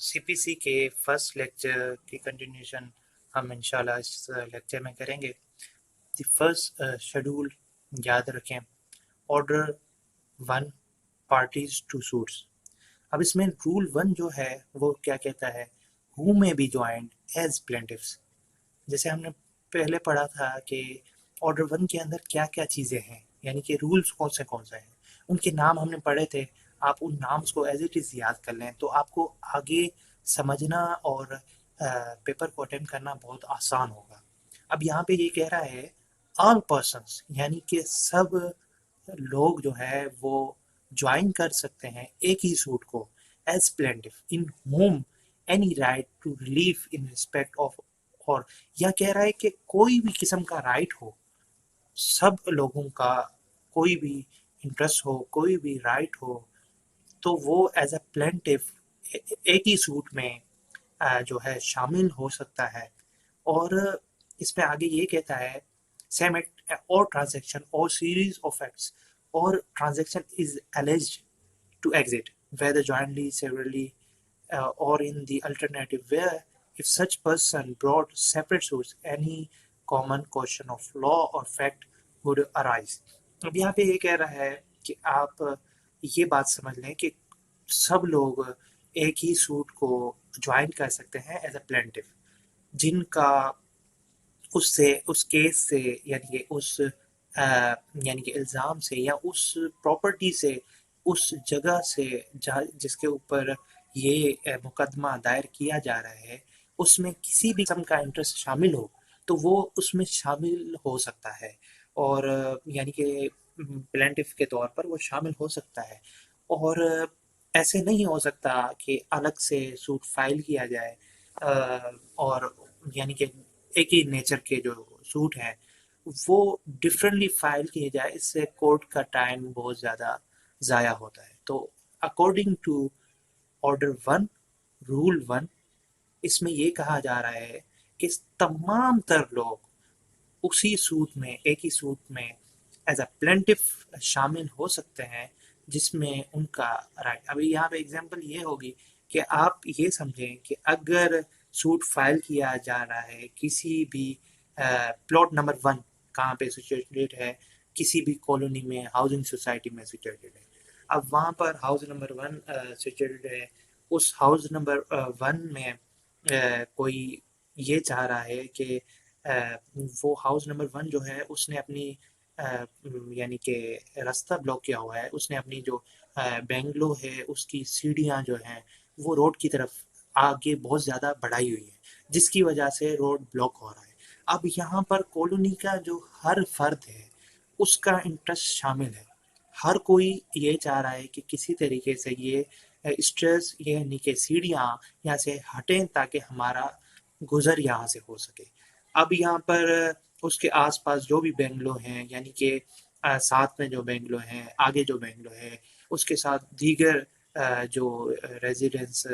CPC के first lecture की continuation हम इंशाल्लाह इस लेक्चर में करेंगे। द फर्स्ट शेड्यूल याद रखें, order one, parties to suits. अब इसमें रूल वन जो है वो क्या कहता है, हु में बी ज्वाइंड एज प्लेंटिफ्स। जैसे हमने पहले पढ़ा था कि ऑर्डर वन के अंदर क्या क्या चीज़ें हैं, यानी कि रूल्स कौन से हैं, उनके नाम हमने पढ़े थे। आप उन नाम्स को एज इट इज़ याद कर लें तो आपको आगे समझना और पेपर को अटेम्प्ट करना बहुत आसान होगा। अब यहाँ पे ये कह रहा है ऑल पर्सन्स, यानी कि सब लोग जो है वो ज्वाइन कर सकते हैं एक ही सूट को as plaintiff in whom any right to relief in respect of. और यह कह रहा है कि कोई भी किस्म का राइट हो, सब लोगों का कोई भी इंटरेस्ट हो, कोई भी राइट हो, तो वो एज अ प्लेंटिफ एक ही सूट में जो है शामिल हो सकता है। और इसमें आगे ये कहता है सेम एक्ट और ट्रांजेक्शन और सीरीज ऑफ एक्ट्स और transaction is एलिज्ड to exit, whether jointly, severally, or in the alternative, where if such person brought separate suits, any common question of law or fact would arise. अब यहाँ पे ये कह रहा है कि आप ये बात समझ लें कि सब लोग एक ही सूट को ज्वाइन कर सकते हैं एज अ प्लेंटिफ, जिनका उससे उस केस से यानी कि उस यानी कि इल्ज़ाम से या उस प्रॉपर्टी से, उस जगह से जहाँ जिसके ऊपर ये मुकदमा दायर किया जा रहा है, उसमें किसी भी किस्म का इंटरेस्ट शामिल हो तो वो उसमें शामिल हो सकता है। और यानी कि प्लेंटिफ के तौर पर वो शामिल हो सकता है। और ऐसे नहीं हो सकता कि अलग से सूट फाइल किया जाए और यानी कि एक ही नेचर के जो सूट हैं वो डिफरेंटली फाइल किए जाए, इससे कोर्ट का टाइम बहुत ज़्यादा ज़ाया होता है। तो according to order one, rule one, इसमें ये कहा जा रहा है कि तमाम तर लोग उसी सूट में, एक ही सूट में एज अ प्लेंटिफ शामिल हो सकते हैं जिसमें उनका राइट। अभी यहाँ पे एग्जांपल ये होगी कि आप ये समझें कि अगर सूट फाइल किया जा रहा है किसी भी प्लॉट नंबर वन कहाँ पे सिचुएटेड है, किसी भी कॉलोनी में, हाउसिंग सोसाइटी में सिचुएटेड है। अब वहाँ पर हाउस नंबर वन सिचुएटेड है, उस हाउस नंबर वन में कोई ये चाह रहा है कि वो हाउस नंबर वन जो है उसने अपनी यानी कि रास्ता ब्लॉक किया हुआ है, उसने अपनी जो बेंगलो है उसकी सीढ़ियाँ जो हैं वो रोड की तरफ आगे बहुत ज़्यादा बढ़ाई हुई है, जिसकी वजह से रोड ब्लॉक हो रहा है। अब यहाँ पर कॉलोनी का जो हर फर्द है उसका इंटरेस्ट शामिल है। हर कोई ये चाह रहा है कि किसी तरीके से ये स्ट्रेस यानी कि सीढ़ियाँ यहाँ से हटें ताकि हमारा गुजर यहाँ से हो सके। अब यहाँ पर उसके आसपास जो भी बेंगलो हैं, यानी कि साथ में जो बेंगलो हैं, आगे जो बेंगलो है, उसके साथ दीगर जो रेजिडेंस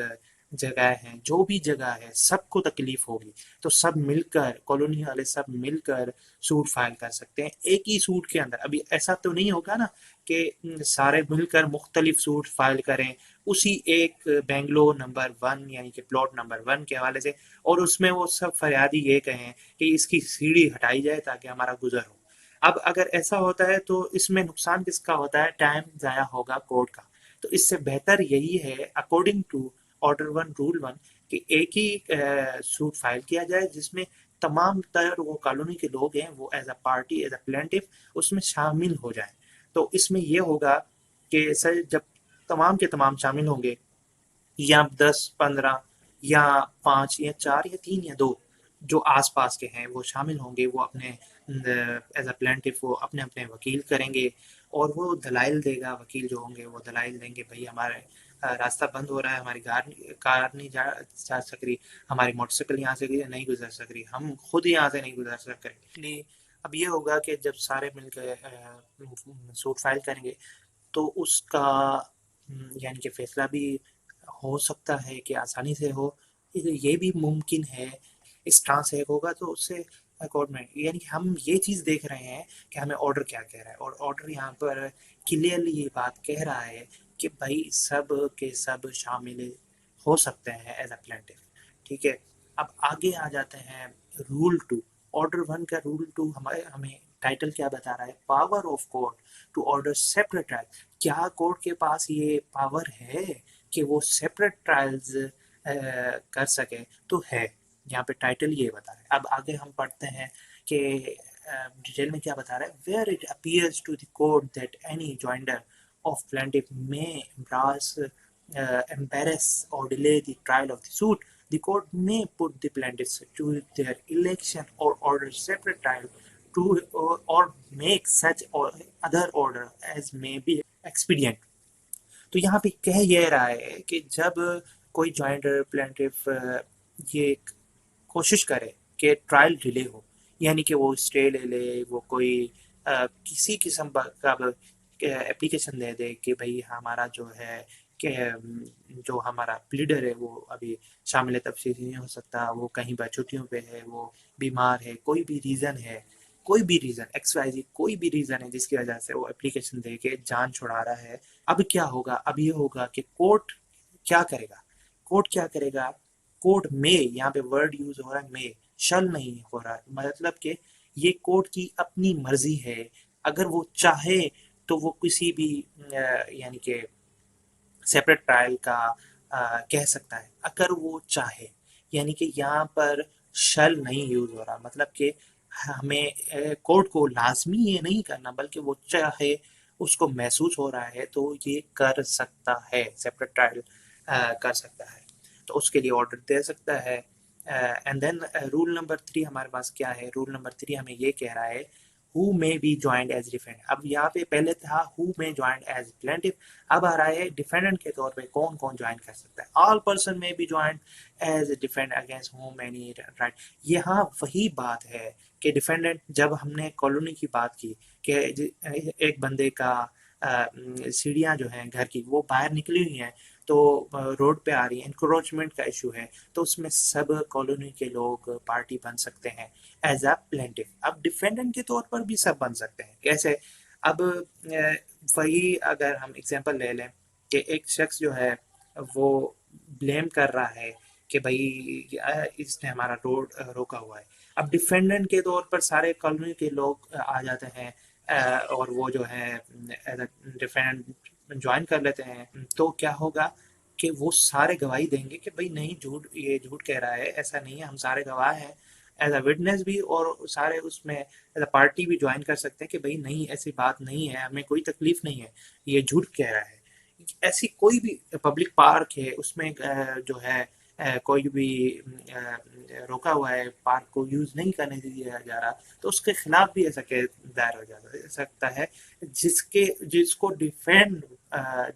जगह हैं, जो भी जगह है, सबको तकलीफ होगी। तो सब मिलकर, कॉलोनी वाले सब मिलकर सूट फाइल कर सकते हैं एक ही सूट के अंदर। अभी ऐसा तो नहीं होगा ना कि सारे मिलकर मुख्तलिफ सूट फाइल करें उसी एक बेंगलो नंबर वन यानी कि प्लॉट नंबर वन के हवाले से, और उसमें वो सब फरियादी ये कहें कि इसकी सीढ़ी हटाई जाए ताकि हमारा गुजर हो। अब अगर ऐसा होता है तो इसमें नुकसान किसका होता है, टाइम ज़ाया होगा कोर्ट का। तो इससे बेहतर यही है according to order one, rule one, कि एक ही सूट फाइल किया जाए जिसमें तमाम तर वो कॉलोनी के लोग हैं वो as a party, as a plaintiff उसमें शामिल हो जाएं। तो इसमें ये होगा कि सर जब तमाम के तमाम शामिल होंगे, या 10-15 या 5 या 4 या 3 या 2 जो आसपास के हैं वो शामिल होंगे, वो अपने एज अ प्लेंटिफ वो अपने अपने वकील करेंगे और वो दलाइल देगा। वकील जो होंगे वो दलाइल देंगे, भाई हमारे रास्ता बंद हो रहा है, हमारी कार नहीं जा सक रही, हमारी मोटरसाइकिल यहाँ से नहीं गुजर सक रही, हम खुद यहाँ से नहीं गुजर सक रहे। इसलिए अब ये होगा कि जब सारे मिलकर सूट फाइल करेंगे तो उसका यानी कि फैसला भी हो सकता है कि आसानी से हो। ये भी मुमकिन है इस तरह से होगा तो उससे कोर्ट में, यानी कि हम ये चीज़ देख रहे हैं कि हमें ऑर्डर क्या कह रहा है, और ऑर्डर यहाँ पर क्लियरली ये बात कह रहा है कि भाई सब के सब शामिल हो सकते हैं एज अ प्लेंटिफ। ठीक है, अब आगे आ जाते हैं रूल टू। ऑर्डर वन का रूल टू हमारे हमें टाइटल क्या बता रहा है, power of court to order separate trial. क्या कोर्ट के पास ये पावर है कि वो सेपरेट ट्रायल्स कर सके? तो है, यहाँ पे टाइटल ये बता रहा है। अब आगे हम पढ़ते हैं कि डिटेल में क्या बता रहा है। Where it appears to the court that any joinder of plaintiff may embarrass, embarrass or delay the trial of the suit, the court may put the plaintiffs to their election or order separate trial to or make such or other order as may be expedient। तो यहाँ पे कह ये रहा है कि जब कोई जॉइंडर प्लेंटिफ ये कोशिश करे कि ट्रायल डिले हो, यानी कि वो स्टे ले ले, वो कोई किसी किस्म का एप्लीकेशन दे दे कि भाई हमारा जो है कि जो हमारा प्लीडर है वो अभी शामिल तफसील नहीं हो सकता, वो कहीं पर छुट्टियों पे है, वो बीमार है, कोई भी रीज़न है, कोई भी रीज़न एक्स वाई जी कोई भी रीज़न है जिसकी वजह से वो एप्लीकेशन दे के जान छुड़ा रहा है। अब क्या होगा, अब ये होगा कि कोर्ट क्या करेगा, कोर्ट क्या करेगा, कोर्ट में, यहाँ पे वर्ड यूज हो रहा है में, शल नहीं हो रहा है, मतलब कि ये कोर्ट की अपनी मर्जी है। अगर वो चाहे तो वो किसी भी यानी कि सेपरेट ट्रायल का कह सकता है, अगर वो चाहे। यानी कि यहाँ पर शल नहीं यूज हो रहा, मतलब कि हमें कोर्ट को लाजमी ये नहीं करना, बल्कि वो चाहे, उसको महसूस हो रहा है तो ये कर सकता है, सेपरेट ट्रायल कर सकता है, तो उसके लिए ऑर्डर दे सकता है। एंड देन रूल नंबर 3 हमारे पास क्या है, रूल नंबर 3 हमें ये कह रहा है who may be joined as defend. अब यहाँ पे पहले था who may joined as plaintiff, अब आ रहा है डिफेंडेंट के तौर पे कौन कौन ज्वाइन कर सकता है। All person may be joined as defend against whom any right. यहाँ वही बात है कि डिफेंडेंट, जब हमने कॉलोनी की बात की कि एक बंदे का सीढ़ियाँ जो हैं घर की वो बाहर निकली हुई हैं, तो रोड पे आ रही है, इंक्रोचमेंट का इशू है, तो उसमें सब कॉलोनी के लोग पार्टी बन सकते हैं एज अ प्लेंटिफ। अब डिफेंडेंट के तौर पर भी सब बन सकते हैं, कैसे? अब वही अगर हम एग्जांपल ले लें कि एक शख्स जो है वो ब्लेम कर रहा है कि भाई इसने हमारा रोड रोका हुआ है। अब डिफेंडेंट के तौर पर सारे कॉलोनी के लोग आ जाते हैं और वो जो है एज अ डिफेंडेंट ज्वाइन कर लेते हैं, तो क्या होगा कि वो सारे गवाही देंगे कि भाई नहीं, झूठ, ये झूठ कह रहा है, ऐसा नहीं है, हम सारे गवाह हैं एज अ विटनेस भी, और सारे उसमें एज अ पार्टी भी ज्वाइन कर सकते हैं कि भाई नहीं, ऐसी बात नहीं है, हमें कोई तकलीफ नहीं है, ये झूठ कह रहा है। ऐसी कोई भी पब्लिक पार्क है उसमें जो है कोई भी रोका हुआ है, पार्क को यूज नहीं करने दिया जा रहा, तो उसके खिलाफ भी ऐसा केस दायर हो जा सकता है, जिसको डिफेंड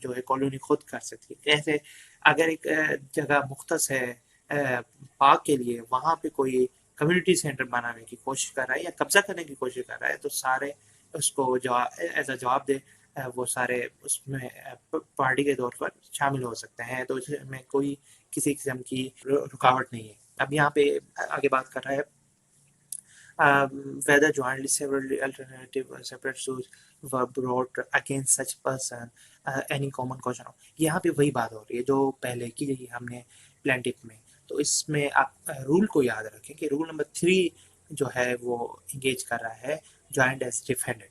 जो है कॉलोनी खुद कर सकती है। कैसे? अगर एक जगह मुख्तस है पार्क के लिए, वहां पे कोई कम्युनिटी सेंटर बनाने की कोशिश कर रहा है या कब्जा करने की कोशिश कर रहा है, तो सारे उसको जवाब एज अ जवाब दे वो सारे उसमें पार्टी के तौर पर शामिल हो सकते हैं, तो इसमें कोई किसी किस्म की रुकावट नहीं है। अब यहाँ पे आगे बात कर रहा है whether jointly several alternative separate suits were brought against such person, any common caution हो। यहाँ पे वही बात हो रही है जो पहले की गई हमने प्लेंटिफ में। तो इसमें आप रूल को याद रखें कि रूल नंबर 3 जो है वो इंगेज कर रहा है जॉइंट एज डिफेंडेंट।